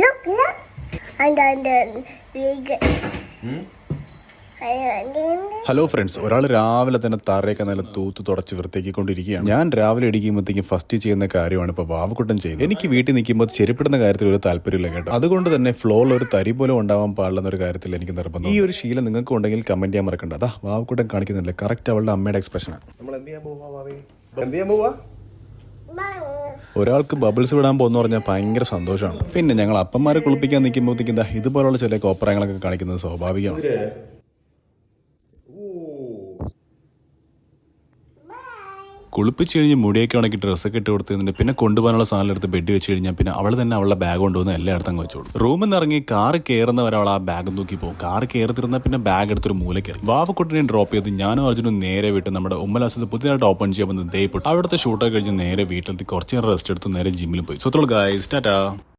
Look. And hello friends, ഒരാൾ രാവിലെ തന്നെ തറയൊക്കെ നല്ല തൂത്ത് തുടച്ച് വൃത്തിയാക്കിക്കൊണ്ടിരിക്കുകയാണ്. ഞാൻ രാവിലെ ഇടിക്കുമ്പോഴത്തേക്കും ഫസ്റ്റ് ചെയ്യുന്ന കാര്യമാണ് ഇപ്പോൾ വാവക്കുട്ടൻ ചെയ്യുന്നത്. എനിക്ക് വീട്ടിൽ നിൽക്കുമ്പോൾ ചെരുപ്പിടുന്ന കാര്യത്തിൽ ഒരു താല്പര്യമില്ല കേട്ടോ. അതുകൊണ്ട് തന്നെ ഫ്ലോറിൽ ഒരു തരി പോലും ഉണ്ടാവാൻ പാടില്ലെന്ന ഒരു കാര്യത്തിൽ എനിക്ക് നിർബന്ധം. ഈ ഒരു ശീലം നിങ്ങൾക്ക് ഉണ്ടെങ്കിൽ കമന്റ് ചെയ്യാൻ മറക്കണ്ട. അതാ വാവക്കുട്ടൻ കാണിക്കുന്നില്ല, കറക്റ്റ് അവളുടെ അമ്മയുടെ എക്സ്പ്രഷനാണ്. നമ്മൾ എന്ത് ചെയ്യാൻ പോവാ? ഒരാൾക്ക് ബബിൾസ് വിടാൻ പോകുന്ന പറഞ്ഞാൽ ഭയങ്കര സന്തോഷമാണ്. പിന്നെ ഞങ്ങൾ അപ്പന്മാരെ കുളിപ്പിക്കാൻ നിൽക്കുമ്പോഴത്തേക്കും ഇതുപോലുള്ള ചില കോപ്രായങ്ങളൊക്കെ കാണിക്കുന്നത് സ്വാഭാവികമാണ്. കുളിപ്പിച്ച് കഴിഞ്ഞ് മുടിയൊക്കെ ഉണക്കി ഡ്രസ്സൊക്കെ ഇട്ട് കൊടുത്തതിന് പിന്നെ കൊണ്ടുപോകാനുള്ള സാധനം എടുത്ത് ബെഡ് വെച്ച് കഴിഞ്ഞാൽ പിന്നെ അവൾ തന്നെ അവളുടെ ബാഗ് കൊണ്ടുവന്ന് എല്ലായിടത്തും അങ്ങ് വെച്ചോളൂ. റൂമിൽ നിന്ന് ഇറങ്ങി കാറ് കയറുന്നവരെ അവൾ ആ ബാഗ് തൂക്കി പോകും. കാറ് കയറി തീർന്നാൽ പിന്നെ ബാഗ് എടുത്തൊരു മൂലയ്ക്ക് വാവക്കുട്ടിനെ ഡ്രോപ്പ് ചെയ്ത് ഞാനും അർജുനും നേരെ വിട്ട് നമ്മുടെ ഉമ്മലാസത്ത് പുതിയതായിട്ട് ഓപ്പൺ ചെയ്യാൻ വന്ന് ദേയ്പെട്ടു. അവിടുത്തെ ഷൂട്ടൊക്കെ കഴിഞ്ഞ് നേരെ വീട്ടിലെത്തി കുറച്ച് നേരം റെസ്റ്റ് എടുത്ത് നേരെ ജിമ്മിൽ പോയി. So guys, Tata.